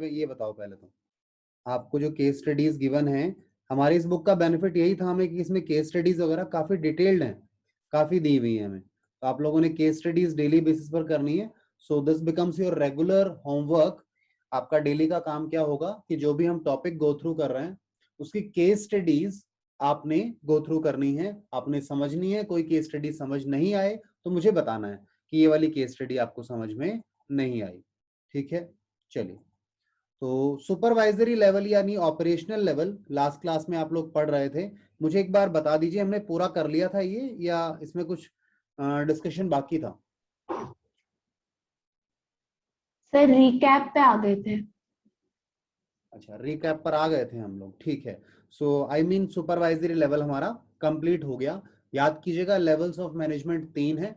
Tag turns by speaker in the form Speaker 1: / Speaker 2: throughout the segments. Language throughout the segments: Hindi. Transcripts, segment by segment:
Speaker 1: ये बताओ पहले तो, आपको जो केस स्टडीज गिवन है, हमारी इस बुक का बेनिफिट यही था हमें कि इसमें केस स्टडीज वगैरह काफी डिटेल्ड हैं, काफी दी हुई है हमें, तो आप लोगों ने केस स्टडीज डेली बेसिस पर करनी है। So this becomes your regular homework. आपका डेली का काम क्या होगा कि जो भी हम टॉपिक गो थ्रू कर रहे हैं उसकी केस स्टडीज आपने गो थ्रू करनी है, आपने समझनी है। कोई केस स्टडी समझ नहीं आए तो मुझे बताना है कि ये वाली केस स्टडी आपको समझ में नहीं आई, ठीक है। चलिए, तो सुपरवाइजरी लेवल यानी ऑपरेशनल लेवल लास्ट क्लास में आप लोग पढ़ रहे थे, मुझे एक बार बता दीजिए हमने पूरा कर लिया था ये या इसमें कुछ डिस्कशन बाकी था?
Speaker 2: सर रिकैप पे आ गए थे।
Speaker 1: अच्छा, रिकैप पर आ गए थे हम लोग, ठीक है। सो आई मीन सुपरवाइजरी लेवल हमारा कंप्लीट हो गया। याद कीजिएगा लेवल्स ऑफ मैनेजमेंट 3 है।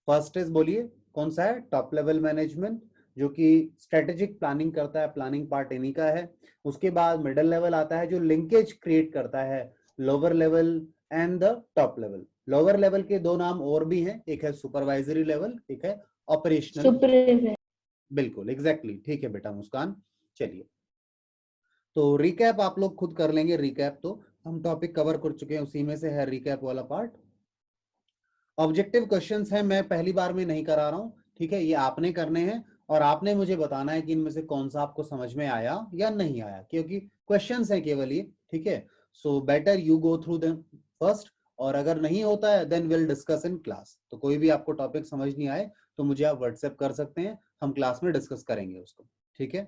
Speaker 1: फर्स्ट इज, बोलिए कौन सा है? टॉप लेवल मैनेजमेंट, जो कि स्ट्रेटेजिक प्लानिंग करता है, प्लानिंग पार्ट इन्हीं का है। उसके बाद मिडिल लेवल आता है जो लिंकेज क्रिएट करता है lower level and the top level. Lower level के दो नाम और भी हैं, एक है सुपरवाइजरी लेवल, एक है ऑपरेशनल।
Speaker 2: सुपरवाइजर।
Speaker 1: बिल्कुल एग्जैक्टली, ठीक है बेटा मुस्कान। चलिए, तो रिकैप आप लोग खुद कर लेंगे। रिकैप तो हम टॉपिक कवर कर चुके हैं, उसी में से है रिकैप वाला पार्ट। ऑब्जेक्टिव क्वेश्चंस हैं, मैं पहली बार में नहीं करा रहा हूं, ठीक है। ये आपने करने हैं और आपने मुझे बताना है कि इनमें से कौन सा आपको समझ में आया या नहीं आया, क्योंकि क्वेश्चंस हैं केवल ये, ठीक है। So better you go through them first, और अगर नहीं होता है then will discuss in class. तो कोई भी आपको टॉपिक समझ नहीं आए तो मुझे आप व्हाट्सएप कर सकते हैं, हम क्लास में डिस्कस करेंगे उसको, ठीक है।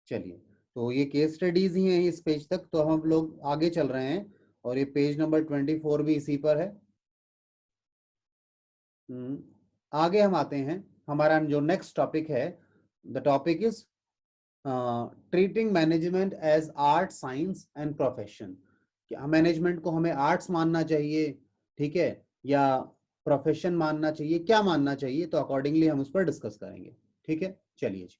Speaker 1: चलिए, तो ये केस स्टडीज ही हैं इस पेज तक, तो हम लोग आगे चल रहे हैं और ये पेज नंबर 24 भी इसी पर है। आगे हम आते हैं, हमारा जो नेक्स्ट टॉपिक है, the topic is treating management as art, science and profession. क्या मैनेजमेंट को हमें आर्ट्स मानना चाहिए, ठीक है, या प्रोफेशन मानना चाहिए, क्या मानना चाहिए? तो अकॉर्डिंगली हम उस पर डिस्कस करेंगे, ठीक है। चलिए जी,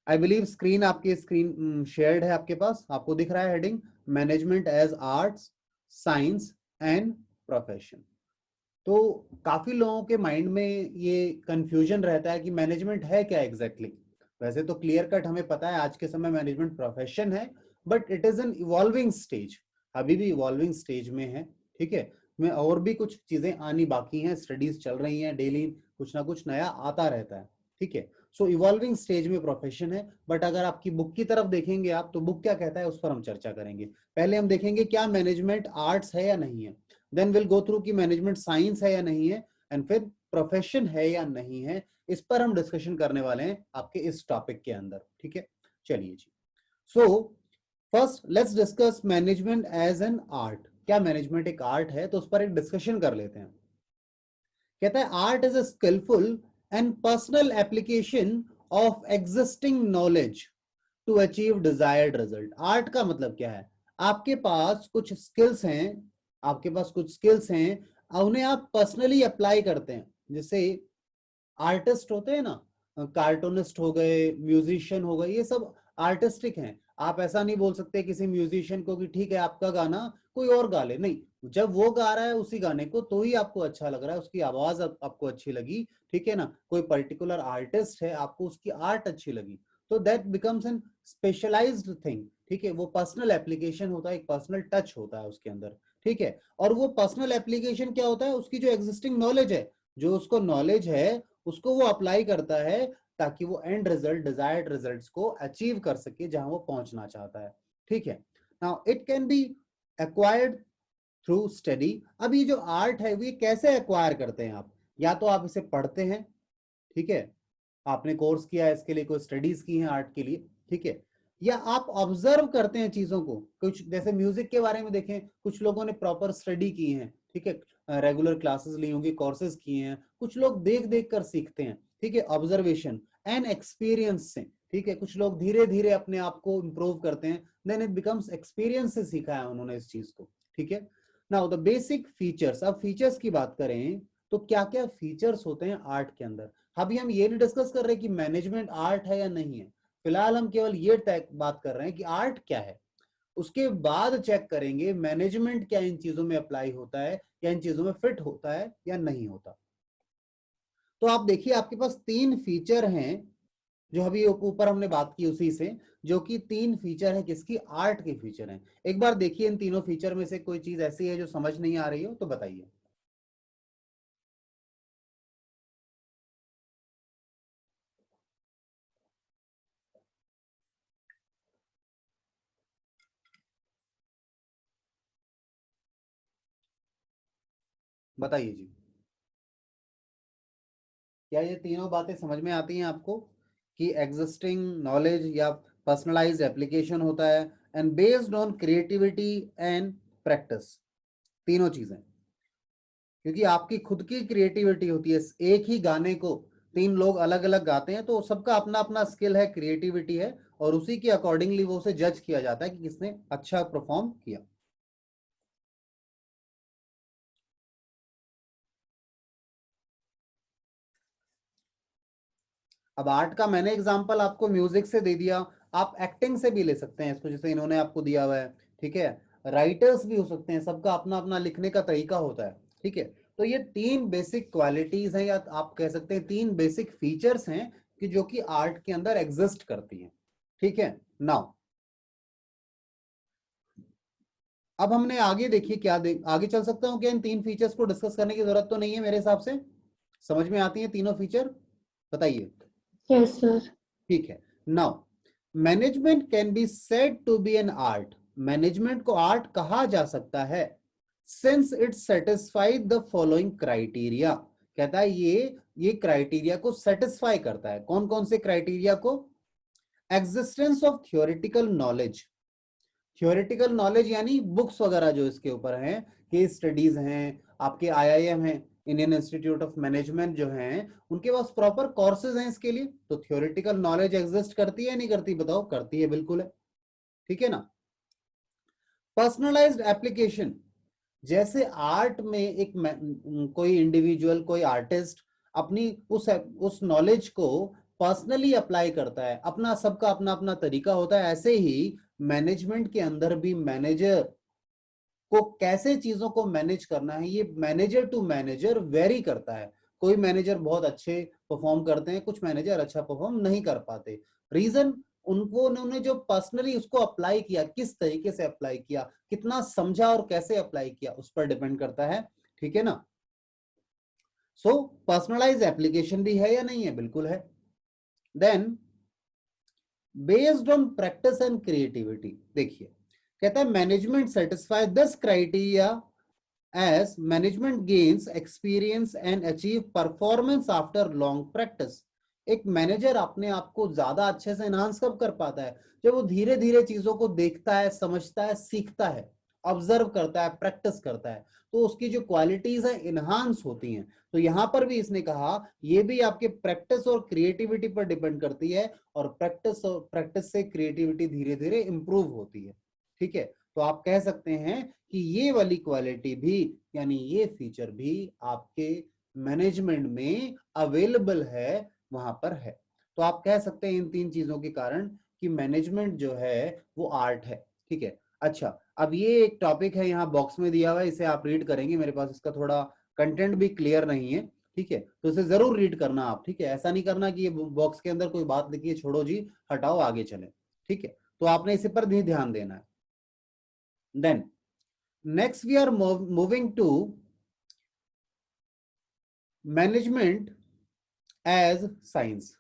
Speaker 1: आई बिलीव स्क्रीन आपकी स्क्रीन शेयर्ड है आपके पास, आपको दिख रहा है heading management as arts, science and profession. तो काफी लोगों के माइंड में ये कंफ्यूजन रहता है कि मैनेजमेंट है क्या एग्जैक्टली वैसे तो क्लियर कट हमें पता है आज के समय मैनेजमेंट प्रोफेशन है, but it is an evolving stage, अभी भी इवॉल्विंग स्टेज में है, ठीक है। में और भी कुछ चीजें आनी बाकी हैं, स्टडीज चल रही हैं, डेली कुछ ना कुछ नया आता रहता है, ठीक है। सो इवॉल्विंग स्टेज में प्रोफेशन है, बट अगर आपकी बुक की तरफ देखेंगे आप, तो बुक क्या कहता है उस पर हम चर्चा करेंगे। पहले हम देखेंगे क्या मैनेजमेंट आर्ट्स है या नहीं है, देन विल गो थ्रू कि मैनेजमेंट साइंस है या नहीं है, एंड फिर प्रोफेशन है या नहीं है। इस पर हम डिस्कशन करने वाले हैं आपके इस टॉपिक के अंदर, ठीक है। चलिए जी, so first let's discuss management as an art. क्या मैनेजमेंट एक आर्ट है? तो उस पर एक डिस्कशन कर लेते हैं। कहता है art is a skilful and personal application of existing knowledge to achieve desired result. Art का मतलब क्या है? आपके पास कुछ स्किल्स हैं, आपके पास कुछ स्किल्स हैं, उन्हें आप पर्सनली अप्लाई करते हैं। जैसे आर्टिस्ट होते हैं ना, कार्टूनिस्ट हो गए, म्यूजिशियन हो गए, ये सब आर्टिस्टिक हैं। आप ऐसा नहीं बोल सकते किसी म्यूजिशियन को कि ठीक है आपका गाना कोई और गा ले, नहीं, जब वो गा रहा है उसी गाने को तो ही आपको अच्छा लग रहा है, उसकी आवाज आपको अच्छी लगी, ठीक है ना। कोई पर्टिकुलर आर्टिस्ट है, आपको उसकी आर्ट अच्छी लगी, तो that becomes an specialised thing, ठीक है। वो पर्सनल एप्लीकेशन होता है, एक पर्सनल टच होता है उसके अंदर, ठीक है। और वो पर्सनल एप्लीकेशन क्या होता है? उसकी जो एग्जिस्टिंग नॉलेज है, जो उसको नॉलेज है उसको वो अप्लाई करता है ताकि वो एंड रिजल्ट, डिजायर्ड रिजल्ट्स को अचीव कर सके जहां वो पहुंचना चाहता है, ठीक है। Now it can be acquired through study. अब ये जो आर्ट है वो कैसे एक्वायर करते हैं आप? या तो आप इसे पढ़ते हैं, ठीक है, आपने कोर्स किया है इसके लिए, कोई स्टडीज की है आर्ट के लिए, ठीक है, या आप ऑब्जर्व करते हैं चीजों को। कुछ जैसे म्यूजिक के बारे में देखें, कुछ लोगों ने प्रॉपर स्टडी की है, ठीक है, रेगुलर क्लासेस ली होंगी, कोर्सेज किए हैं। कुछ लोग देख देख कर सीखते हैं, ठीक है, ऑब्जर्वेशन एंड एक्सपीरियंस से, ठीक है। कुछ लोग धीरे धीरे अपने आप को इंप्रूव करते हैं, देन इट बिकम्स एक्सपीरियंस से सीखा है उन्होंने इस चीज को, ठीक है। नाउ द बेसिक फीचर्स, अब फीचर्स की बात करें तो क्या क्या फीचर्स होते हैं आर्ट के अंदर। अभी हम ये नहीं डिस्कस कर रहे कि मैनेजमेंट आर्ट है या नहीं है, फिलहाल हम केवल ये बात कर रहे हैं कि आर्ट क्या है। उसके बाद चेक करेंगे मैनेजमेंट क्या इन चीजों में अप्लाई होता है, या इन चीजों में फिट होता है या नहीं होता। तो आप देखिए आपके पास 3 फीचर हैं जो अभी ऊपर हमने बात की उसी से, जो कि 3 फीचर है किसकी, आर्ट के फीचर हैं। एक बार देखिए इन तीनों फीचर में से कोई चीज ऐसी है जो समझ नहीं आ रही हो तो बताइए। बताइए जी, क्या ये तीनों बातें समझ में आती हैं आपको कि एग्जिस्टिंग नॉलेज या पर्सनलाइज्ड एप्लीकेशन होता है and based on creativity and practice, तीनों चीजें, क्योंकि आपकी खुद की क्रिएटिविटी होती है। एक ही गाने को 3 लोग अलग अलग गाते हैं तो सबका अपना अपना स्किल है, क्रिएटिविटी है, और उसी के अकॉर्डिंगली वो उसे जज किया जाता है कि किसने अच्छा परफॉर्म किया। अब आर्ट का मैंने एग्जांपल आपको म्यूजिक से दे दिया, आप एक्टिंग से भी ले सकते हैं इसको, जैसे इन्होंने आपको दिया हुआ है, ठीक है। राइटर्स भी हो सकते हैं, सबका अपना अपना लिखने का तरीका होता है, ठीक है। तो ये 3 बेसिक क्वालिटीज हैं, या आप कह सकते हैं 3 बेसिक फीचर्स हैं कि जो कि आर्ट के अंदर एग्जिस्ट करती हैं, ठीक है। नाउ अब हमने आगे देखिए क्या आगे चल सकता हूं क्या, इन 3 फीचर्स को डिस्कस करने की जरूरत तो नहीं है मेरे हिसाब से, समझ में आती है तीनों फीचर, बताइए।
Speaker 2: Yes sir.
Speaker 1: ठीक है। Now management can be said to be an art, management को आर्ट कहा जा सकता है since it satisfied the following criteria, कहता है ये क्राइटेरिया को सेटिस्फाई करता है। कौन कौन से क्राइटेरिया को, existence of theoretical knowledge, theoretical knowledge यानी बुक्स वगैरह जो इसके ऊपर हैं, केस स्टडीज हैं, आपके आईआईएम हैं, इंडियन इंस्टीट्यूट ऑफ मैनेजमेंट जो हैं, उनके पास प्रॉपर कोर्सेज हैं इसके लिए, तो थियोरेटिकल नॉलेज एग्जिस्ट करती है नहीं करती, बताओ, करती है, बिल्कुल है, ठीक है ना। पर्सनलाइज्ड एप्लीकेशन, जैसे आर्ट में एक कोई इंडिविजुअल, कोई आर्टिस्ट अपनी उस नॉलेज को पर्सनली अप्लाई करता है, अपना सबका अपना अपना तरीका होता है, ऐसे ही मैनेजमेंट के अंदर भी मैनेजर को कैसे चीजों को मैनेज करना है, ये मैनेजर टू मैनेजर वेरी करता है। कोई मैनेजर बहुत अच्छे परफॉर्म करते हैं, कुछ मैनेजर अच्छा परफॉर्म नहीं कर पाते। रीजन, उन्होंने जो पर्सनली उसको अप्लाई किया, किस तरीके से अप्लाई किया, कितना समझा और कैसे अप्लाई किया, उस पर डिपेंड करता है, ठीक है ना। सो पर्सनलाइज एप्लीकेशन भी है या नहीं है, बिल्कुल है। Then based on practice and creativity, देखिए कहता है management satisfy this criteria as management gains experience and achieve performance after long practice। एक मैनेजर अपने आप को ज्यादा अच्छे से एनहांस कब कर पाता है, जब वो धीरे धीरे चीजों को देखता है, समझता है, सीखता है, ऑब्जर्व करता है, प्रैक्टिस करता है, तो उसकी जो क्वालिटीज है इनहांस होती हैं। तो यहां पर भी इसने कहा ये भी आपके प्रैक्टिस और क्रिएटिविटी पर डिपेंड करती है, और प्रैक्टिस से क्रिएटिविटी धीरे धीरे इंप्रूव होती है, ठीक है। तो आप कह सकते हैं कि ये वाली क्वालिटी भी, यानी ये फीचर भी आपके मैनेजमेंट में अवेलेबल है, वहां पर है। तो आप कह सकते हैं इन 3 चीजों के कारण कि मैनेजमेंट जो है वो आर्ट है, ठीक है। अच्छा, अब ये एक टॉपिक है यहाँ बॉक्स में दिया हुआ है, इसे आप रीड करेंगे, मेरे पास इसका थोड़ा कंटेंट भी क्लियर नहीं है, ठीक है, तो इसे जरूर रीड करना आप, ठीक है। ऐसा नहीं करना कि ये बॉक्स के अंदर कोई बात लिखी है, छोड़ो जी, हटाओ, आगे चले, ठीक है। तो आपने इस पर भी ध्यान देना है। Then next we are moving to management as science.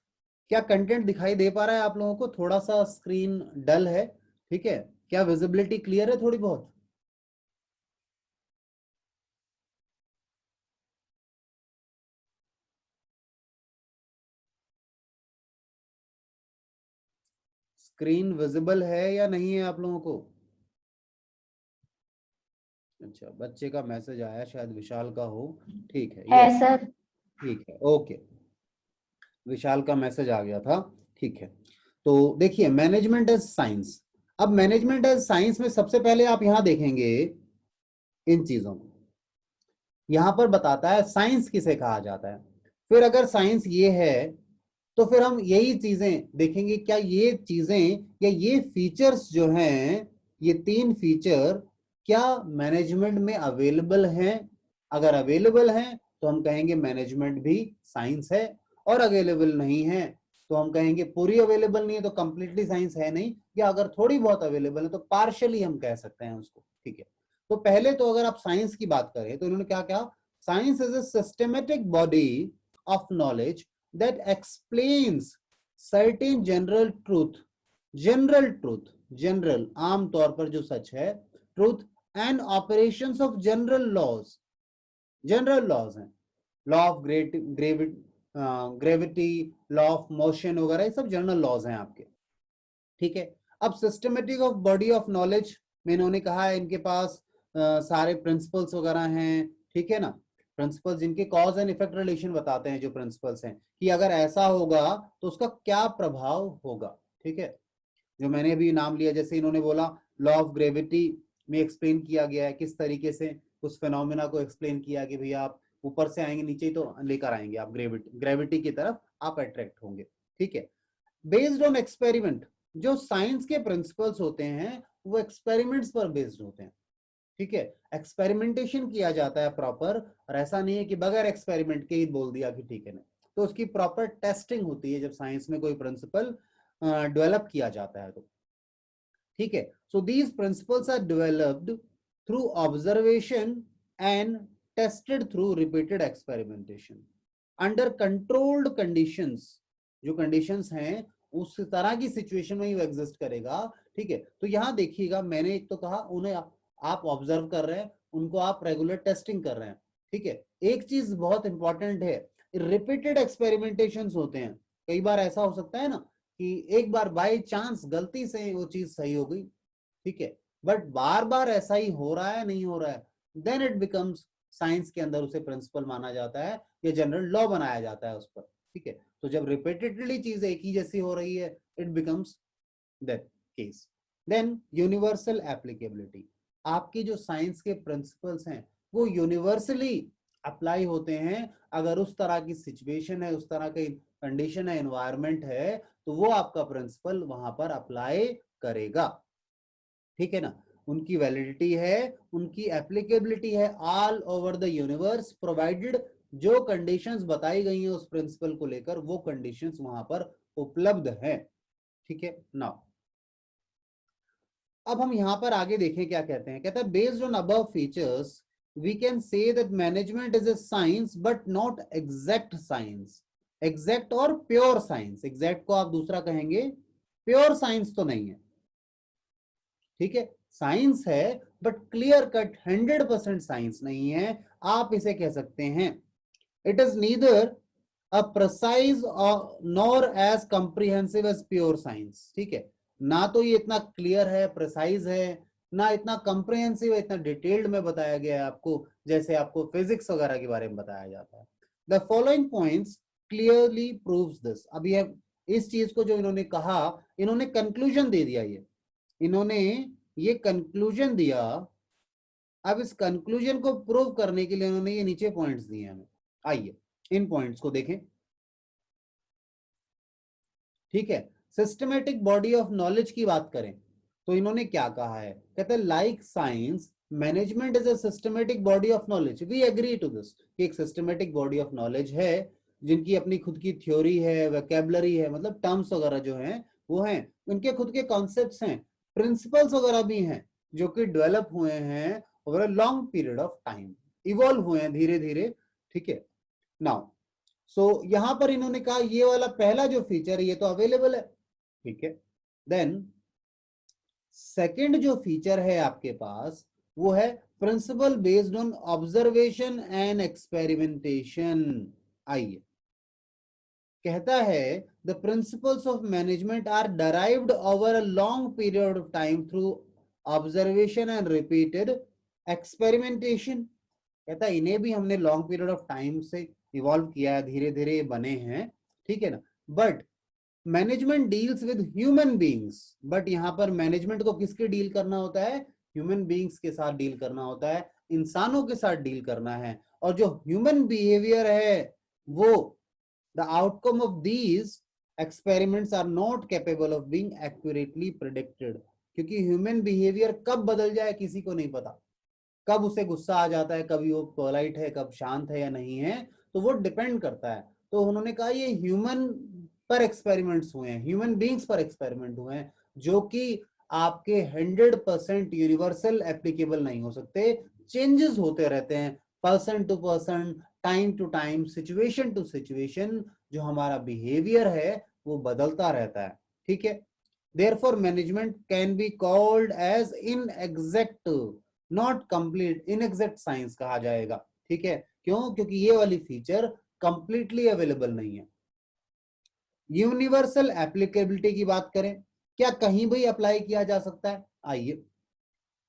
Speaker 1: क्या कंटेंट दिखाई दे पा रहा है आप लोगों को, थोड़ा सा स्क्रीन डल है, ठीक है, क्या विजिबिलिटी क्लियर है थोड़ी बहुत, स्क्रीन विजिबल है या नहीं है आप लोगों को। अच्छा, बच्चे का मैसेज आया, शायद विशाल का हो, ठीक है,
Speaker 2: है
Speaker 1: यस,
Speaker 2: सर।
Speaker 1: ठीक है, ओके, विशाल का मैसेज आ गया था, ठीक है। तो देखिए मैनेजमेंट एज साइंस, अब मैनेजमेंट एज साइंस में सबसे पहले आप यहां देखेंगे इन चीजों को, यहां पर बताता है साइंस किसे कहा जाता है। फिर अगर साइंस ये है तो फिर हम यही चीजें देखेंगे, क्या ये चीजें या ये फीचर्स जो हैं, ये 3 फीचर क्या मैनेजमेंट में अवेलेबल हैं। अगर अवेलेबल हैं तो हम कहेंगे मैनेजमेंट भी साइंस है, और अवेलेबल नहीं है तो हम कहेंगे पूरी अवेलेबल नहीं है तो कंप्लीटली साइंस है नहीं, या अगर थोड़ी बहुत अवेलेबल है तो पार्शियली हम कह सकते हैं उसको, ठीक है। तो पहले तो अगर आप साइंस की बात करें तो इन्होंने क्या कहा, science is a systematic body of knowledge that explains certain general truth, general truth, general आम तौर पर जो सच है, truth and operations of general laws, general laws हैं, law of gravity, law of motion वगैरह, ये सब जनरल लॉज हैं आपके, ठीक है। अब systematic of body of knowledge में इन्होंने कहा है इनके पास सारे प्रिंसिपल्स वगैरह हैं, ठीक है ना, प्रिंसिपल्स जिनके कॉज एंड इफेक्ट रिलेशन बताते हैं, जो प्रिंसिपल्स हैं कि अगर ऐसा होगा तो उसका क्या प्रभाव होगा, ठीक है। जो मैंने अभी नाम लिया, जैसे इन्होंने बोला लॉ ऑफ ग्रेविटी में एक्सप्लेन किया गया है किस तरीके से उस फेनोमेना को एक्सप्लेन किया कि भैया आप ऊपर से आएंगे नीचे ही तो लेकर आएंगे आप ग्रेविटी की तरफ आप अट्रैक्ट होंगे, ठीक है। बेस्ड ऑन एक्सपेरिमेंट, जो साइंस के प्रिंसिपल्स होते हैं वो एक्सपेरिमेंट्स पर बेस्ड होते हैं, ठीक है। एक्सपेरिमेंटेशन किया जाता है प्रॉपर, और ऐसा नहीं है कि बगैर एक्सपेरिमेंट के ही बोल दिया कि ठीक है ना, तो उसकी प्रॉपर टेस्टिंग होती है जब साइंस में कोई प्रिंसिपल डेवलप किया जाता है तो, ठीक है। So these principles are developed through observation and tested through repeated experimentation under controlled conditions, जो कंडीशंस हैं उस तरह की सिचुएशन में ही वो एग्जिस्ट करेगा, ठीक है। तो यहां देखिएगा, मैंने एक तो कहा उन्हें आप ऑब्जर्व कर रहे हैं, उनको आप रेगुलर टेस्टिंग कर रहे हैं, ठीक है। एक चीज बहुत इंपॉर्टेंट है, रिपीटेड एक्सपेरिमेंटेशन होते हैं, कई बार ऐसा हो सकता है ना कि एक बार बाय चांस गलती से वो चीज सही हो गई, ठीक है, बट बार बार ऐसा ही हो रहा है, नहीं हो रहा है, देन इट बिकम्स, साइंस के अंदर उसे प्रिंसिपल माना जाता है या जनरल लॉ बनाया जाता है उस पर, ठीक है। तो जब रिपीटेडली चीज एक ही जैसी हो रही है, it becomes that case. Then universal applicability, आपकी जो साइंस के प्रिंसिपल्स हैं वो यूनिवर्सली अप्लाई होते हैं, अगर उस तरह की सिचुएशन है, उस तरह की कंडीशन है, एनवायरमेंट है, तो वो आपका प्रिंसिपल वहां पर अप्लाई करेगा, ठीक है ना। उनकी वैलिडिटी है, उनकी एप्लीकेबिलिटी है all over the universe, provided जो कंडीशंस बताई गई हैं उस प्रिंसिपल को लेकर वो कंडीशंस वहां पर उपलब्ध हैं, ठीक है। नाउ अब हम यहां पर आगे देखें क्या कहते हैं, कहता है based on above features we can say that management is a science but not exact science, exact और प्योर साइंस, एग्जैक्ट को आप दूसरा कहेंगे, प्योर साइंस तो नहीं है, ठीक है। साइंस है बट क्लियर कट 100% साइंस नहीं है, आप इसे कह सकते हैं it is neither a precise nor as comprehensive as pure science, ठीक है। ना तो ये इतना क्लियर है, प्रिसाइज है, ना इतना कॉम्प्रिहेंसिव है, इतना डिटेल्ड में बताया गया है आपको जैसे आपको फिजिक्स वगैरह के बारे में बताया जाता है। The following points clearly proves this, अब ये इस चीज को जो इन्होंने कहा, इन्होंने कंक्लूजन दे दिया, इन्होंने ये कंक्लूजन दिया। अब इस कंक्लूजन को प्रूव करने के लिए उन्होंने ये नीचे पॉइंट्स दिए हमें, आइए इन पॉइंट्स को देखें, ठीक है। सिस्टमेटिक बॉडी ऑफ नॉलेज की बात करें तो इन्होंने क्या कहा है, कहते हैं like science management is a systematic body of knowledge, we agree to this, कि एक सिस्टमेटिक बॉडी ऑफ नॉलेज है जिनकी अपनी खुद की थ्योरी है, वोकैबुलरी है, मतलब टर्म्स वगैरह जो हैं वो हैं, उनके खुद के कॉन्सेप्ट्स हैं, प्रिंसिपल्स वगैरह भी हैं जो कि डेवलप हुए हैं over a long period of time, evolve हुए हैं धीरे धीरे, ठीक है। नाउ यहां पर इन्होंने कहा ये वाला पहला जो फीचर है ये तो अवेलेबल है, ठीक है। देन सेकंड जो फीचर है आपके पास वो है principle based on observation and experimentation, आइए कहता है the principles of management are derived over a long period of time through observation and repeated experimentation, कहता है इन्हें भी हमने लॉन्ग पीरियड ऑफ टाइम से इवॉल्व किया है, धीरे धीरे बने हैं, ठीक है ना। But management deals with human beings, but यहां पर मैनेजमेंट को किसके डील करना होता है, ह्यूमन बींग्स के साथ डील करना होता है, इंसानों के साथ डील करना है, और जो ह्यूमन बिहेवियर है वो the outcome of these experiments are not capable of being accurately predicted, क्योंकि ह्यूमन बिहेवियर कब बदल जाए किसी को नहीं पता, कब उसे गुस्सा आ जाता है, कभी वो पोलाइट है, कब शांत है या नहीं है, तो वो डिपेंड करता है। तो उन्होंने कहा ये ह्यूमन पर एक्सपेरिमेंट्स हुए हैं, ह्यूमन बींग्स पर एक्सपेरिमेंट हुए हैं, जो कि आपके 100% यूनिवर्सल एप्लीकेबल नहीं हो सकते, चेंजेस होते रहते हैं person to person, time to time, situation to situation, जो हमारा बिहेवियर है वो बदलता रहता है, ठीक है। Therefore, management can be called as inexact, not complete, inexact science कहा जाएगा, ठीक है। क्यों? क्योंकि ये वाली फीचर कंप्लीटली अवेलेबल नहीं है। यूनिवर्सल एप्लीकेबिलिटी की बात करें, क्या कहीं भी अप्लाई किया जा सकता है? आइए,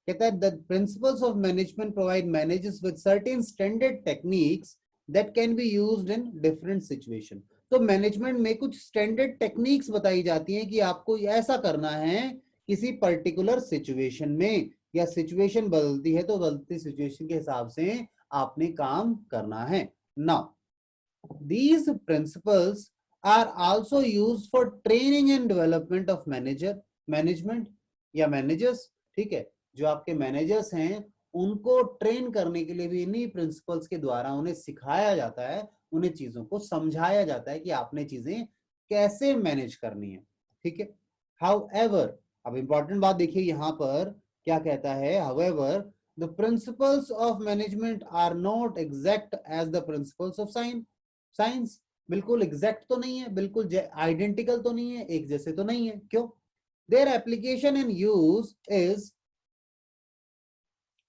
Speaker 1: कहता है the principles of management provide managers with certain standard techniques that can be used in different situation. तो मैनेजमेंट में कुछ स्टैंडर्ड टेक्निक्स बताई जाती हैं कि आपको ऐसा करना है किसी पर्टिकुलर सिचुएशन में, या सिचुएशन बदलती है तो बदलती सिचुएशन के हिसाब से आपने काम करना है। Now these principles are also used for training and development of management या managers, ठीक है। जो आपके मैनेजर्स हैं उनको ट्रेन करने के लिए भी इन्हीं प्रिंसिपल्स के द्वारा उन्हें सिखाया जाता है, उन्हें चीजों को समझाया जाता है कि आपने चीजें कैसे मैनेज करनी है, ठीक है। हाउएवर, अब इंपॉर्टेंट बात देखिए यहां पर क्या कहता है, however the principles of management are not exact as the principles of science. बिल्कुल एग्जैक्ट तो नहीं है, बिल्कुल आइडेंटिकल तो नहीं है, एक जैसे तो नहीं है। क्यों? Their application and use is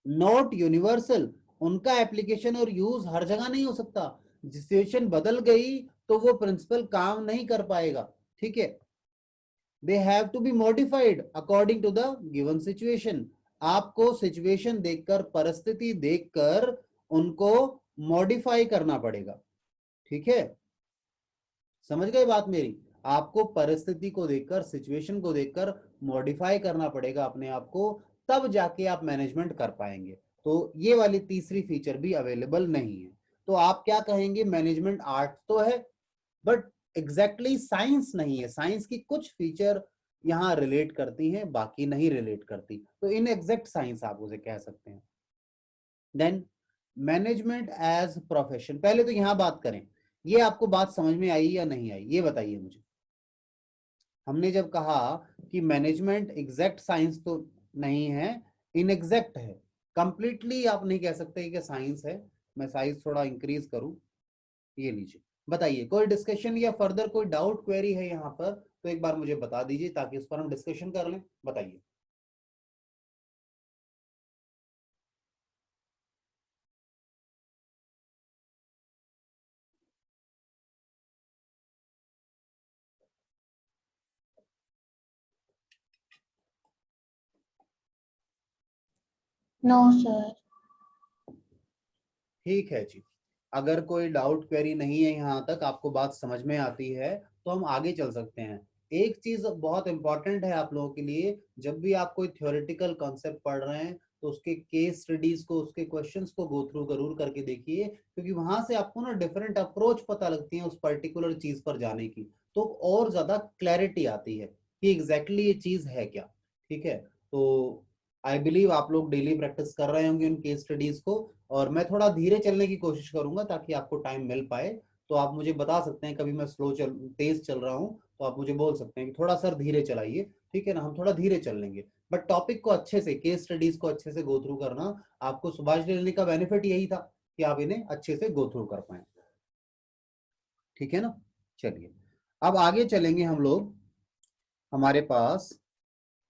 Speaker 1: not universal, उनका एप्लीकेशन और यूज हर जगह नहीं हो सकता। सिचुएशन बदल गई तो वो प्रिंसिपल काम नहीं कर पाएगा, ठीक है। They have to be modified according to the given situation, आपको सिचुएशन देखकर, परिस्थिति देखकर उनको मॉडिफाई करना पड़ेगा, ठीक है। समझ गए बात मेरी? आपको परिस्थिति को देखकर, सिचुएशन को देखकर मॉडिफाई करना पड़ेगा अपने आप को, तब जाके आप मैनेजमेंट कर पाएंगे। तो ये वाली तीसरी फीचर भी अवेलेबल नहीं है। तो आप क्या कहेंगे, मैनेजमेंट आर्ट तो है बट एग्जैक्टली साइंस नहीं है। साइंस की कुछ फीचर यहां रिलेट करती हैं, बाकी नहीं रिलेट करती, तो इन एग्जैक्ट साइंस आप उसे कह सकते हैं। देन मैनेजमेंट एज प्रोफेशन, पहले तो यहां बात करें, ये आपको बात समझ में आई या नहीं आई, ये बताइए मुझे। हमने जब कहा कि मैनेजमेंट एग्जैक्ट साइंस तो नहीं है, इनएग्जैक्ट है, कंप्लीटली आप नहीं कह सकते कि साइंस है। मैं साइज थोड़ा इंक्रीज करूं, ये लीजिए। बताइए, कोई डिस्कशन या फर्दर कोई डाउट क्वेरी है यहाँ पर तो एक बार मुझे बता दीजिए ताकि उस पर हम डिस्कशन कर लें। बताइए।
Speaker 2: No sir.
Speaker 1: ठीक है जी, अगर कोई डाउट क्वेरी नहीं है, यहाँ तक आपको बात समझ में आती है तो हम आगे चल सकते हैं। एक चीज बहुत इंपॉर्टेंट है आप लोगों के लिए, जब भी आप कोई थ्योरेटिकल कॉन्सेप्ट पढ़ रहे हैं तो उसके केस स्टडीज को, उसके क्वेश्चंस को गो थ्रू जरूर करके देखिए, क्योंकि वहां से आपको ना डिफरेंट अप्रोच पता लगती है उस पर्टिकुलर चीज पर जाने की, तो और ज्यादा क्लैरिटी आती है कि एग्जैक्टली ये चीज है क्या, ठीक है। तो आई बिलीव आप लोग डेली प्रैक्टिस कर रहे होंगे उन केस स्टडीज को, और मैं थोड़ा धीरे चलने की कोशिश करूंगा ताकि आपको टाइम मिल पाए। तो आप मुझे बता सकते हैं, कभी मैं तेज चल रहा हूँ तो आप मुझे बोल सकते हैं कि थोड़ा सर धीरे चलाइए, ठीक है ना, हम थोड़ा धीरे चल लेंगे। बट टॉपिक को अच्छे से, केस स्टडीज को अच्छे से गो थ्रू करना, आपको सुभाष लेने का बेनिफिट यही था कि आप इन्हें अच्छे से गो थ्रू कर पाए, ठीक है ना। चलिए, अब आगे चलेंगे हम लोग हमारे पास,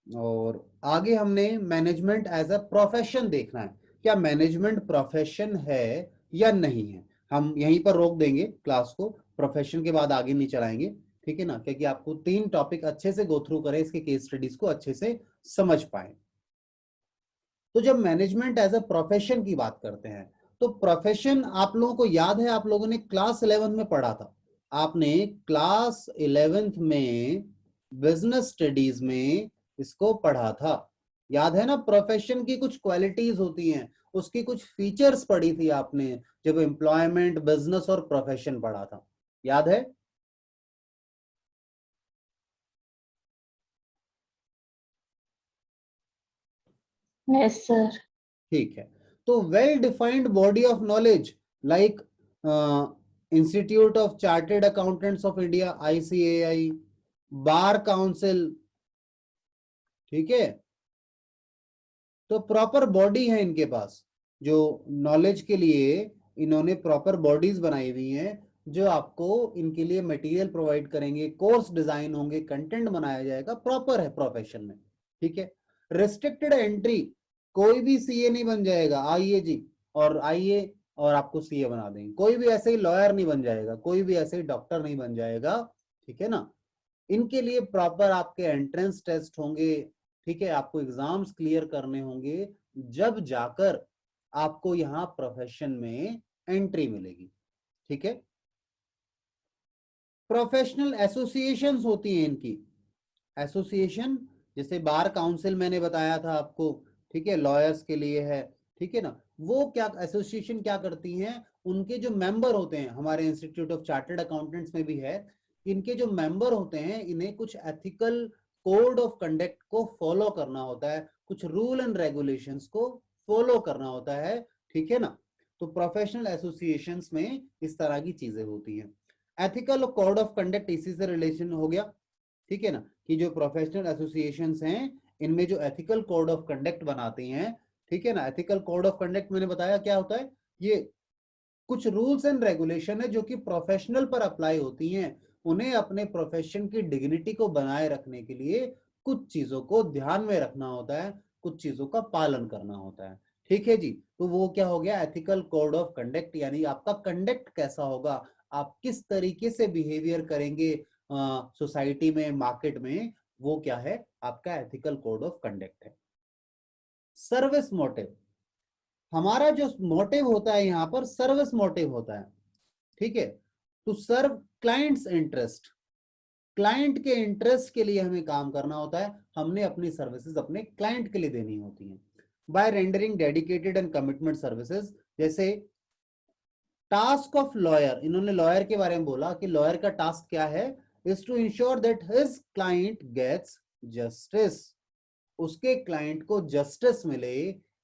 Speaker 1: और आगे हमने मैनेजमेंट एज अ प्रोफेशन देखना है। क्या मैनेजमेंट प्रोफेशन है या नहीं है, हम यहीं पर रोक देंगे क्लास को, प्रोफेशन के बाद आगे नहीं चलाएंगे, ठीक है ना, क्योंकि आपको 3 टॉपिक अच्छे से गो थ्रू करें, इसके केस स्टडीज को अच्छे से समझ पाए। तो जब मैनेजमेंट एज अ प्रोफेशन की बात करते हैं, तो प्रोफेशन आप लोगों को याद है, आप लोगों ने क्लास 11 में पढ़ा था, आपने क्लास 11th में बिजनेस स्टडीज में इसको पढ़ा था, याद है ना। प्रोफेशन की कुछ क्वालिटीज होती हैं, उसकी कुछ फीचर्स पढ़ी थी आपने जब एम्प्लॉयमेंट, बिजनेस और प्रोफेशन पढ़ा था, याद है?
Speaker 2: Yes sir.
Speaker 1: ठीक है। तो well defined body of knowledge like institute of chartered accountants of India ICAI, bar council, ठीक है। तो प्रॉपर बॉडी है इनके पास, जो नॉलेज के लिए इन्होंने प्रॉपर बॉडीज बनाई हुई हैं जो आपको इनके लिए मटेरियल प्रोवाइड करेंगे, कोर्स डिजाइन होंगे, कंटेंट बनाया जाएगा, प्रॉपर है प्रोफेशन में, ठीक है। रिस्ट्रिक्टेड एंट्री, कोई भी सीए नहीं बन जाएगा, आइए जी और आइए और आपको सीए बना देंगे, कोई भी ऐसे ही लॉयर नहीं बन जाएगा, कोई भी ऐसे ही डॉक्टर नहीं बन जाएगा, ठीक है ना। इनके लिए प्रॉपर आपके एंट्रेंस टेस्ट होंगे, ठीक है, आपको एग्जाम्स क्लियर करने होंगे, जब जाकर आपको यहाँ प्रोफेशन में एंट्री मिलेगी, ठीक है। प्रोफेशनल एसोसिएशंस होती हैं इनकी, एसोसिएशन जैसे बार काउंसिल मैंने बताया था आपको, ठीक है, लॉयर्स के लिए है, ठीक है ना। वो क्या एसोसिएशन क्या करती हैं, उनके जो मेंबर होते हैं, हमारे इंस्टीट्यूट ऑफ चार्टर्ड अकाउंटेंट्स में भी है, इनके जो मेंबर होते हैं इन्हें कुछ एथिकल कोड ऑफ कंडक्ट को फॉलो करना होता है, कुछ रूल एंड रेगुलेशंस को फॉलो करना होता है, ठीक है ना। तो प्रोफेशनल एसोसिएशंस में इस तरह की चीजें होती हैं। एथिकल कोड ऑफ कंडक्ट इसी से रिलेशन हो गया, ठीक है ना, कि जो प्रोफेशनल एसोसिएशंस हैं इनमें जो एथिकल कोड ऑफ कंडक्ट बनाती हैं, ठीक है ना। एथिकल कोड ऑफ कंडक्ट मैंने बताया क्या होता है, ये कुछ रूल्स एंड रेगुलेशन है जो कि प्रोफेशनल पर अप्लाई होती हैं, उन्हें अपने प्रोफेशन की डिग्निटी को बनाए रखने के लिए कुछ चीजों को ध्यान में रखना होता है, कुछ चीजों का पालन करना होता है, ठीक है जी। तो वो क्या हो गया, एथिकल कोड ऑफ कंडक्ट, यानी आपका कंडक्ट कैसा होगा, आप किस तरीके से बिहेवियर करेंगे सोसाइटी में, मार्केट में, वो क्या है, आपका एथिकल कोड ऑफ कंडक्ट है। सर्विस मोटिव, हमारा जो मोटिव होता है यहाँ पर सर्विस मोटिव होता है, ठीक है। To serve clients interest, client के इंटरेस्ट के लिए हमें काम करना होता है, हमने अपनी सर्विसेज अपने क्लाइंट के लिए देनी होती हैं। By rendering dedicated and commitment services, जैसे टास्क ऑफ लॉयर, इन्होंने लॉयर के बारे में बोला कि लॉयर का टास्क क्या है, is to ensure that his client gets justice, उसके क्लाइंट को जस्टिस मिले,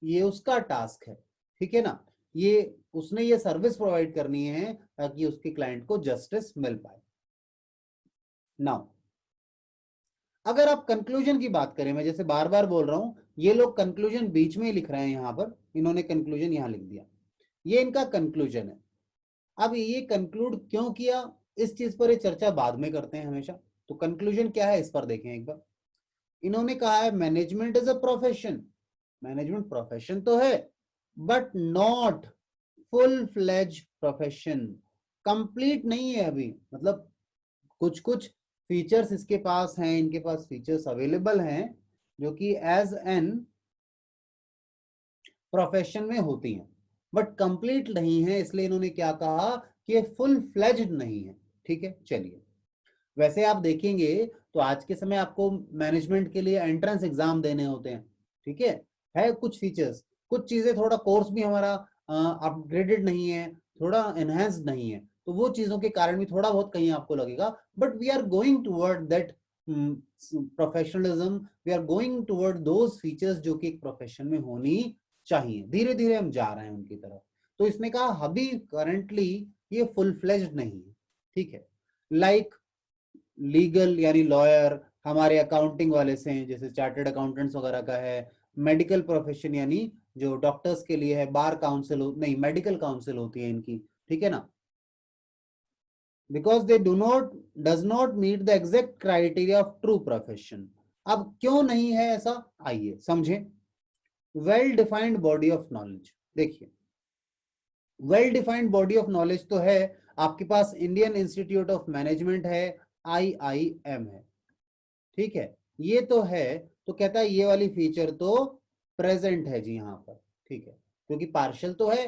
Speaker 1: ये उसका टास्क है, ठीक है ना। ये उसने ये सर्विस प्रोवाइड करनी है ताकि उसके क्लाइंट को जस्टिस मिल पाए। नाउ अगर आप कंक्लूजन की बात करें, मैं जैसे बार बार बोल रहा हूं, ये लोग कंक्लूजन बीच में ही लिख रहे हैं, यहां पर इन्होंने कंक्लूजन यहां लिख दिया, ये इनका कंक्लूजन है। अब ये कंक्लूड क्यों किया, इस चीज पर ये चर्चा बाद में करते हैं हमेशा, तो कंक्लूजन क्या है इस पर देखें एक बार। इन्होंने कहा है management is a profession, management profession तो है but not full fledge profession, complete नहीं है अभी, मतलब कुछ कुछ फीचर्स इसके पास हैं, इनके पास फीचर्स अवेलेबल हैं जो कि एज एन प्रोफेशन में होती हैं, बट कंप्लीट नहीं है, इसलिए इन्होंने क्या कहा कि फुल फ्लेज्ड नहीं है, ठीक है। चलिए, वैसे आप देखेंगे तो आज के समय आपको मैनेजमेंट के लिए एंट्रेंस एग्जाम देने होते हैं, ठीक है कुछ फीचर्स, कुछ चीजें थोड़ा कोर्स भी हमारा अपग्रेडेड नहीं है, थोड़ा एनहेंस्ड नहीं है, तो वो चीजों के कारण भी थोड़ा बहुत कहीं आपको लगेगा, but we are going toward that professionalism, we are going toward those features जो कि एक प्रोफेशन में होनी चाहिए, धीरे धीरे हम जा रहे हैं उनकी तरफ। तो इसने कहा अभी करंटली ये फुल फ्लेज्ड नहीं है, ठीक है। लाइक लीगल यानी लॉयर, हमारे अकाउंटिंग वाले से हैं जैसे चार्टर्ड अकाउंटेंट्स वगैरह का है, मेडिकल प्रोफेशन यानी जो डॉक्टर्स के लिए है, बार काउंसिल नहीं मेडिकल काउंसिल होती है इनकी, ठीक है ना। Because they do not does not meet the exact criteria of true profession. अब क्यों नहीं है ऐसा, आइए समझें। Well defined body of knowledge, देखिए well defined body of knowledge तो है, आपके पास इंडियन इंस्टीट्यूट ऑफ मैनेजमेंट है, IIM है, ठीक है, ये तो है। तो कहता है ये वाली फीचर तो प्रेजेंट है जी यहाँ पर, ठीक है, क्योंकि पार्शियल तो है,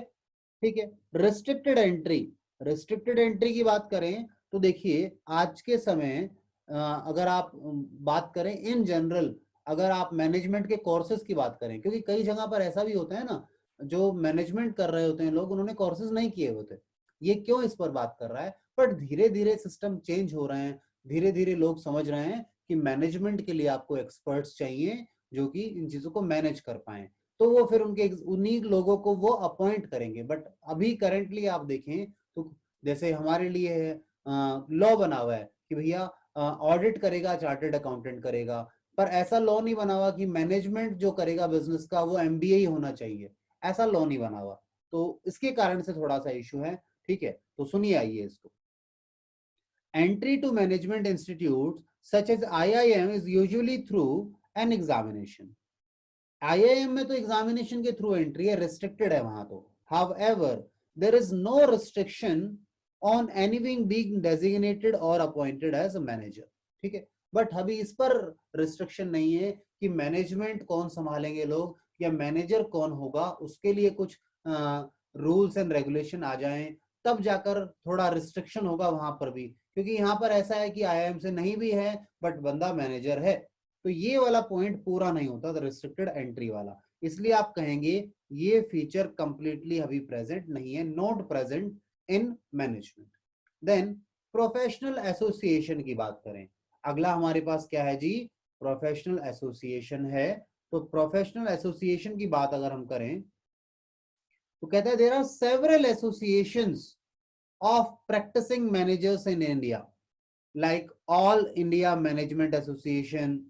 Speaker 1: ठीक है। रिस्ट्रिक्टेड एंट्री, रिस्ट्रिक्टेड एंट्री की बात करें तो देखिए आज के समय अगर आप बात करें इन जनरल, अगर आप मैनेजमेंट के कोर्सेज की बात करें, क्योंकि कई जगह पर ऐसा भी होता है ना, जो मैनेजमेंट कर रहे होते हैं लोग, उन्होंने कोर्सेज नहीं किए होते, ये क्यों इस पर बात कर रहा है, बट धीरे धीरे सिस्टम चेंज हो रहे हैं, धीरे धीरे लोग समझ रहे हैं कि मैनेजमेंट के लिए आपको एक्सपर्ट्स चाहिए जो कि इन चीजों को मैनेज कर पाए, तो वो फिर उन्हीं लोगों को वो अपॉइंट करेंगे। बट अभी करेंटली आप देखें तो जैसे हमारे लिए लॉ बना हुआ है कि भैया ऑडिट करेगा चार्टर्ड अकाउंटेंट करेगा, पर ऐसा लॉ नहीं बना हुआ कि मैनेजमेंट जो करेगा बिजनेस का वो एमबीए ही होना चाहिए, ऐसा लॉ नहीं बना हुआ। तो इसके कारण से थोड़ा सा इशू है, ठीक है। तो सुनिए आइए इसको। Entry to management institute such as IIM is usually through an examination. IIM में तो एग्जामिनेशन के थ्रू एंट्री है, रिस्ट्रिक्टेड है वहां तो। However there is no restriction on anything being designated और अपॉइंटेड एज अ मैनेजर, ठीक है। बट अभी इस पर रिस्ट्रिक्शन नहीं है कि मैनेजमेंट कौन संभालेंगे लोग या मैनेजर कौन होगा, उसके लिए कुछ रूल्स एंड रेगुलेशन आ जाएं तब जाकर थोड़ा रिस्ट्रिक्शन होगा वहां पर भी, क्योंकि यहाँ पर ऐसा है कि आईआईएम से नहीं भी है बट बंदा मैनेजर है, तो ये वाला पॉइंट पूरा नहीं होता था रिस्ट्रिक्टेड एंट्री वाला। इसलिए आप कहेंगे ये फीचर कंप्लीटली अभी प्रेजेंट नहीं है, not present in management. Then professional association की बात करें, अगला हमारे पास क्या है जी, प्रोफेशनल एसोसिएशन है। तो प्रोफेशनल एसोसिएशन की बात अगर हम करें तो कहता है there are several associations of practicing managers in India, like All India Management Association,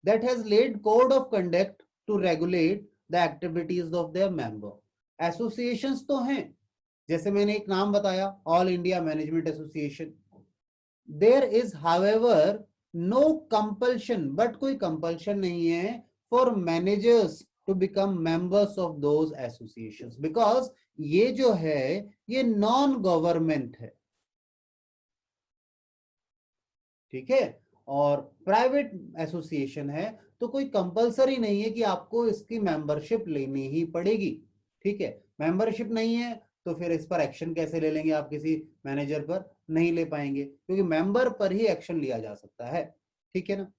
Speaker 1: that has laid code of conduct to regulate the activities of their member. Associations तो हैं, जैसे मैंने एक नाम बताया All India Management Association. There is however no compulsion, but कोई compulsion नहीं है for managers to become members of those associations, because ये जो है ये नॉन गवर्नमेंट है, ठीक है। और प्राइवेट एसोसिएशन है तो कोई कंपलसरी नहीं है कि आपको इसकी मेंबरशिप लेनी ही पड़ेगी, ठीक है। मेंबरशिप नहीं है तो फिर इस पर एक्शन कैसे ले लेंगे आप, किसी मैनेजर पर नहीं ले पाएंगे, क्योंकि मेंबर पर ही एक्शन लिया जा सकता है, ठीक है ना।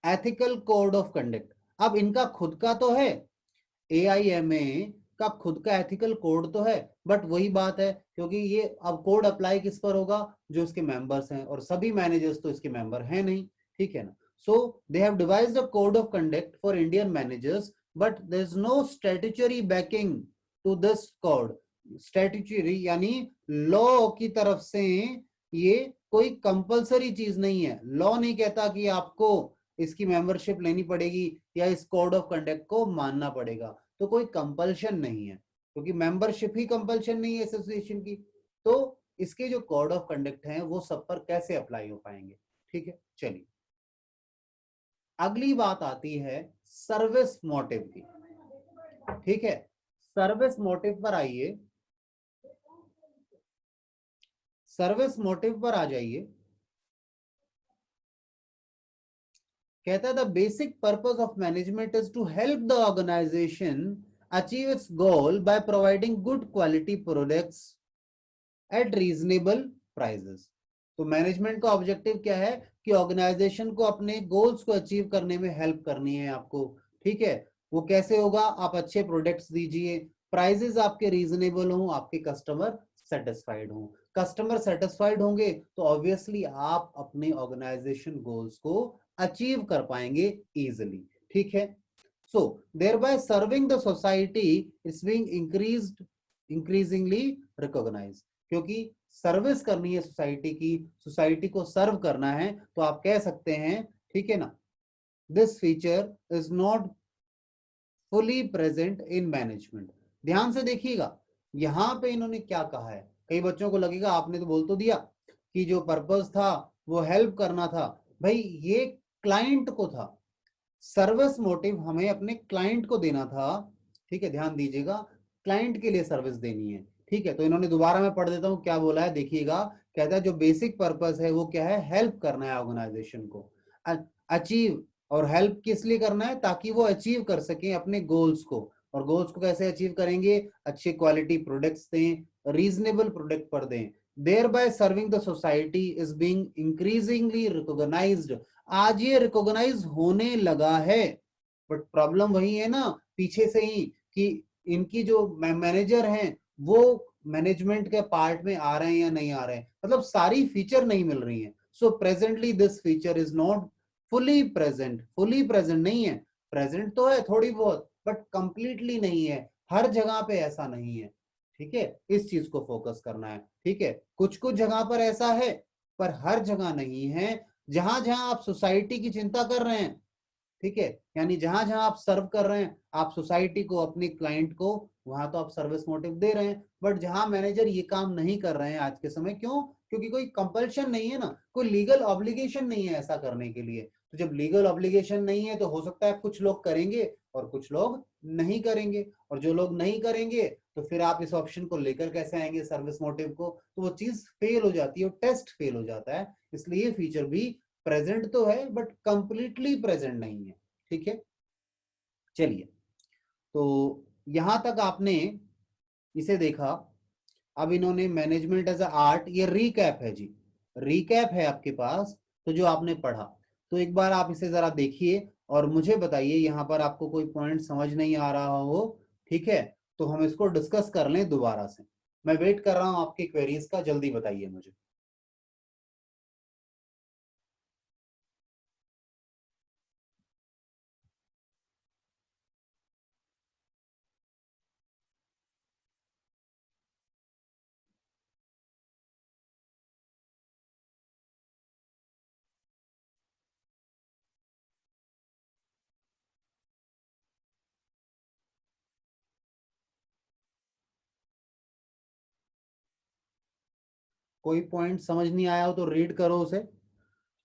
Speaker 1: एथिकल कोड ऑफ कंडक्ट, अब इनका खुद का तो है, एआईएमए का खुद का एथिकल कोड तो है, बट वही बात है क्योंकि ये अब कोड अप्लाई किस पर होगा, जो इसके मेंबर्स हैं, और सभी मैनेजर्स तो इसके मेंबर हैं नहीं, ठीक है ना। So they have devised a code of conduct for Indian managers, but there is no statutory backing to this code. Statutory यानी लॉ की तरफ से ये कोई कंपलसरी चीज नहीं है, लॉ नहीं कहता कि आपको इसकी मेंबरशिप लेनी पड़ेगी या इस कोड ऑफ कंडक्ट को मानना पड़ेगा, तो कोई कंपल्शन नहीं है, क्योंकि मेंबरशिप ही कंपल्शन नहीं है एसोसिएशन की, तो इसके जो कोड ऑफ कंडक्ट हैं वो सब पर कैसे अप्लाई हो पाएंगे, ठीक है। चलिए अगली बात आती है सर्विस मोटिव की, ठीक है। सर्विस मोटिव पर आइए, सर्विस मोटिव पर आ जाइए। कहता है the basic purpose of management is to help the organisation achieve its goal by providing good quality products at reasonable prices. तो मैनेजमेंट का ऑब्जेक्टिव क्या है कि ऑर्गेनाइजेशन को अपने गोल्स को अचीव करने में हेल्प करनी है आपको, ठीक है। वो कैसे होगा, आप अच्छे प्रोडक्ट्स दीजिए, प्राइसेस आपके रीजनेबल हो, आपके कस्टमर सेटिस्फाइड हो। कस्टमर सेटिस्फाइड होंगे तो ऑब्वियसली आप अपने ऑर्गेनाइजेशन गोल्स को अचीव कर पाएंगे इजिली, ठीक है। So thereby serving the society is being increasingly recognised, क्योंकि सर्विस करनी है सोसाइटी की, सोसाइटी को सर्व करना है, तो आप कह सकते हैं, ठीक है ना, this feature is not fully present in management. ध्यान से देखिएगा यहां पे इन्होंने क्या कहा है, कई बच्चों को लगेगा आपने तो बोल तो दिया कि जो पर्पस था वो हेल्प करना था, भाई ये क्लाइंट को था, सर्विस मोटिव हमें अपने क्लाइंट को देना था, ठीक है। ध्यान दीजिएगा क्लाइंट के लिए सर्विस देनी है, ठीक है। तो इन्होंने दोबारा मैं पढ़ देता हूं क्या बोला है, देखिएगा। कहता है जो बेसिक पर्पस है वो क्या है, हेल्प करना है ऑर्गेनाइजेशन को अचीव, और हेल्प किस लिए करना है, ताकि वो अचीव कर सके अपने गोल्स को। और गोल्स को कैसे अचीव करेंगे, अच्छे क्वालिटी प्रोडक्ट्स दें, रीजनेबल प्रोडक्ट पर दें, thereby serving the society is being increasingly recognized। आज ये रिकॉग्नाइज होने लगा है, बट प्रॉब्लम वही है ना पीछे से ही कि इनकी जो मैनेजर हैं वो मैनेजमेंट के पार्ट में आ रहे हैं या नहीं आ रहे हैं, मतलब सारी फीचर नहीं मिल रही हैं। So presently this feature is not fully present, fully present नहीं है, प्रेजेंट तो है थोड़ी बहुत बट कंप्लीटली नहीं है, हर जगह पे ऐसा नहीं है, ठीक है, इस चीज को फोकस करना है। ठीक है, कुछ कुछ जगह पर ऐसा है, पर हर जगह नहीं है। जहां जहां आप सोसाइटी की चिंता कर रहे हैं, ठीक है, यानी जहां जहां आप सर्व कर रहे हैं, आप सोसाइटी को, अपने क्लाइंट को, वहां तो आप सर्विस मोटिव दे रहे हैं। बट जहां मैनेजर ये काम नहीं कर रहे हैं आज के समय, क्यों? क्योंकि कोई कंपल्शन नहीं है ना, कोई लीगल ऑब्लिगेशन नहीं है ऐसा करने के लिए। तो जब लीगल ऑब्लिगेशन नहीं है तो हो सकता है कुछ लोग करेंगे और कुछ लोग नहीं करेंगे, और जो लोग नहीं करेंगे तो फिर आप इस ऑप्शन को लेकर कैसे आएंगे सर्विस मोटिव को, तो वो चीज फेल हो जाती है, टेस्ट फेल हो जाता है। इसलिए ये फीचर भी प्रेजेंट तो है बट कंप्लीटली प्रेजेंट नहीं है। ठीक है, चलिए, तो यहां तक आपने इसे देखा। अब इन्होंने मैनेजमेंट एज अ आर्ट, ये रीकैप है जी, रीकैप है आपके पास, तो जो आपने पढ़ा, तो एक बार आप इसे जरा देखिए और मुझे बताइए यहां पर आपको कोई पॉइंट समझ नहीं आ रहा हो। ठीक है, तो हम इसको डिस्कस कर लें दोबारा से। मैं वेट कर रहा हूं आपकी क्वेरीज का, जल्दी बताइए मुझे। कोई पॉइंट समझ नहीं आया हो तो रीड करो उसे,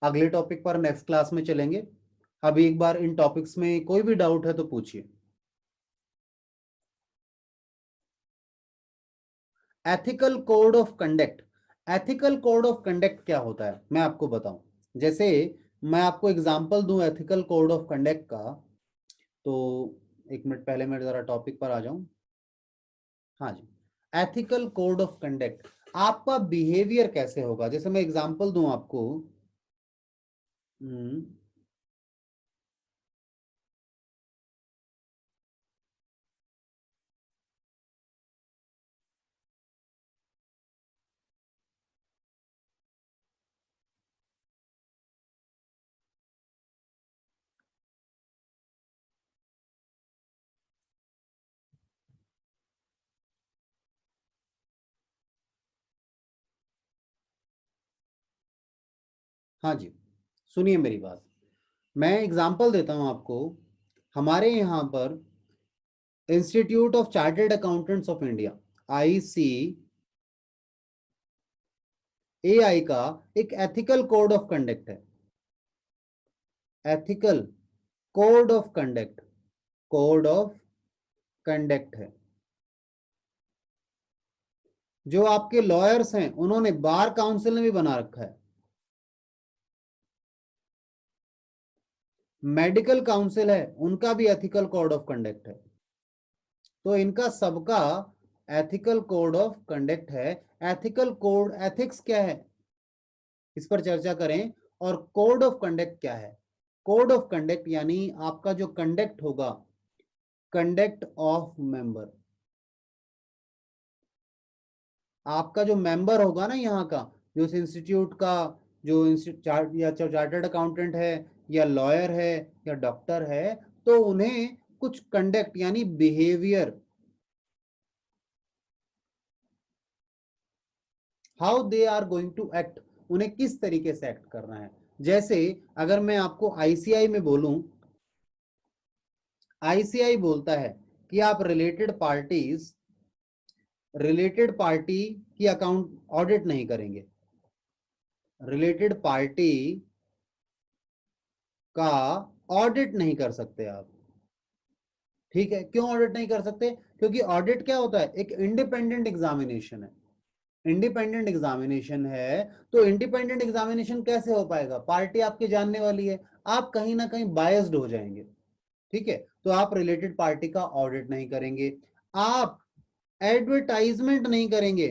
Speaker 1: अगले टॉपिक पर नेक्स्ट क्लास में चलेंगे। अभी एक बार इन टॉपिक्स में कोई भी डाउट है तो पूछिए। Ethical code of conduct, ethical code of conduct क्या होता है मैं आपको बताऊं। जैसे मैं आपको एग्जांपल दूं एथिकल कोड ऑफ कंडक्ट का, तो एक मिनट, पहले मैं जरा टॉपिक पर आ जाऊं। हाँ जी, एथिकल कोड ऑफ कंडक्ट, आपका बिहेवियर कैसे होगा। जैसे मैं एग्जांपल दूं आपको। हम्म, हाँ जी, सुनिए मेरी बात, मैं एग्जांपल देता हूं आपको। हमारे यहाँ पर institute of chartered accountants of India, ICAI का एक एथिकल कोड ऑफ कंडक्ट है। Ethical code of conduct, code of conduct है। जो आपके लॉयर्स हैं उन्होंने, बार काउंसिल ने भी बना रखा है, मेडिकल काउंसिल है उनका भी एथिकल कोड ऑफ कंडक्ट है। तो इनका सबका एथिकल कोड ऑफ कंडक्ट है। एथिकल कोड, एथिक्स क्या है इस पर चर्चा करें, और कोड ऑफ कंडक्ट क्या है। कोड ऑफ कंडक्ट यानी आपका जो कंडक्ट होगा, कंडक्ट ऑफ मेंबर, आपका जो मेंबर होगा ना यहाँ का, जो इस इंस्टीट्यूट का, जो या चार्टर्ड अकाउंटेंट है या लॉयर है या डॉक्टर है, तो उन्हें कुछ कंडक्ट यानी behaviour, how they are going to act, उन्हें किस तरीके से एक्ट करना है। जैसे अगर मैं आपको आईसीआई में बोलूं, आईसीआई बोलता है कि आप रिलेटेड पार्टी की अकाउंट ऑडिट नहीं करेंगे, रिलेटेड पार्टी का ऑडिट नहीं कर सकते आप। ठीक है, क्यों ऑडिट नहीं कर सकते? क्योंकि ऑडिट क्या होता है, एक इंडिपेंडेंट एग्जामिनेशन है, इंडिपेंडेंट एग्जामिनेशन है। तो इंडिपेंडेंट एग्जामिनेशन कैसे हो पाएगा, पार्टी आपके जानने वाली है, आप कहीं ना कहीं बायस्ड हो जाएंगे। ठीक है, तो आप रिलेटेड पार्टी का ऑडिट नहीं करेंगे, आप एडवर्टाइजमेंट नहीं करेंगे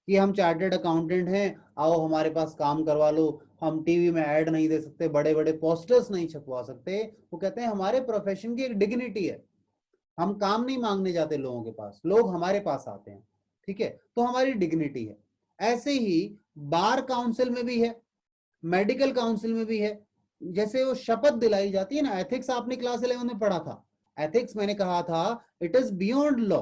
Speaker 1: कि हम चार्टर्ड अकाउंटेंट हैं, आओ हमारे पास काम करवा लो। हम टीवी में ऐड नहीं दे सकते, बड़े बड़े पोस्टर्स नहीं छपवा सकते। वो कहते हैं हमारे प्रोफेशन की एक डिग्निटी है, हम काम नहीं मांगने जाते लोगों के पास, लोग हमारे पास आते हैं। ठीक है, तो हमारी डिग्निटी है। ऐसे ही बार काउंसिल में भी है, मेडिकल काउंसिल में भी है। जैसे वो शपथ दिलाई जाती है ना, एथिक्स आपने क्लास 11 में पढ़ा था, एथिक्स मैंने कहा था इट इज बियॉन्ड लॉ,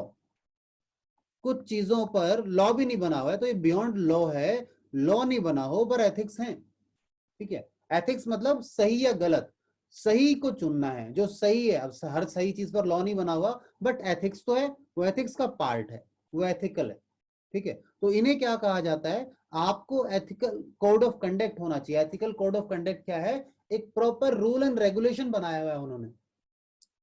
Speaker 1: कुछ चीजों पर लॉ भी नहीं बना हुआ है, तो ये बियॉन्ड लॉ है, लॉ नहीं बना हो पर एथिक्स है, ठीक है। एथिक्स मतलब सही या गलत, सही को चुनना है, जो सही है। अब हर सही चीज पर लॉ नहीं बना हुआ, बट एथिक्स तो है, वो एथिक्स का पार्ट है, वो एथिकल है, ठीक है। तो इन्हें क्या कहा जाता है, आपको एथिकल कोड ऑफ कंडक्ट होना चाहिए। एथिकल कोड ऑफ कंडक्ट क्या है, एक प्रॉपर रूल एंड रेगुलेशन बनाया हुआ है उन्होंने,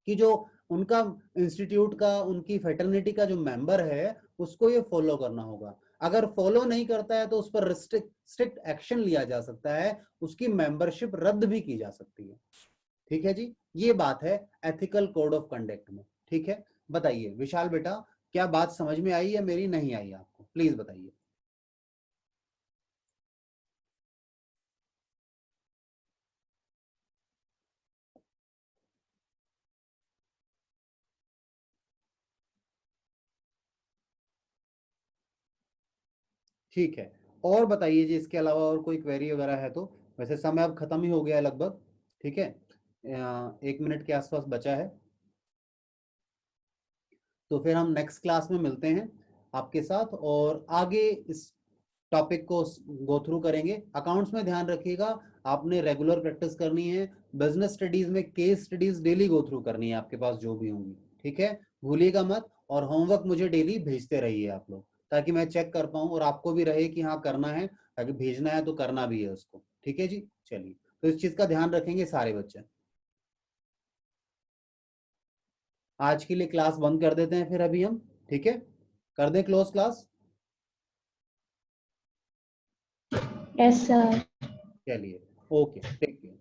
Speaker 1: कि जो उनका इंस्टीट्यूट का, उनकी फेटर्निटी का जो मेंबर है उसको ये फॉलो करना होगा। अगर फॉलो नहीं करता है तो उस पर स्ट्रिक्ट एक्शन लिया जा सकता है, उसकी मेंबरशिप रद्द भी की जा सकती है, ठीक है जी। ये बात है एथिकल कोड ऑफ कंडक्ट में, ठीक है। बताइए विशाल बेटा, क्या बात समझ में आई या मेरी नहीं आई आपको, प्लीज बताइए। ठीक है, और बताइए जी, इसके अलावा और कोई क्वेरी वगैरह है तो। वैसे समय अब खत्म ही हो गया है लगभग, ठीक है, 1 मिनट के आसपास बचा है, तो फिर हम नेक्स्ट क्लास में मिलते हैं आपके साथ और आगे इस टॉपिक को गो थ्रू करेंगे। अकाउंट्स में ध्यान रखिएगा, आपने रेगुलर प्रैक्टिस करनी है। बिजनेस स्टडीज में case studies daily go through करनी है आपके पास जो भी होंगी, ठीक है, भूलिएगा मत। और होमवर्क मुझे डेली भेजते रहिए आप लोग, ताकि मैं चेक कर पाऊँ और आपको भी रहे कि हाँ करना है, ताकि भेजना है तो करना भी है उसको, ठीक है जी। चलिए, तो इस चीज का ध्यान रखेंगे सारे बच्चे। आज के लिए क्लास बंद कर देते हैं फिर अभी हम, ठीक है, कर दें क्लोज क्लास।
Speaker 2: Yes, sir.
Speaker 1: चलिए, ओके, टेक केयर।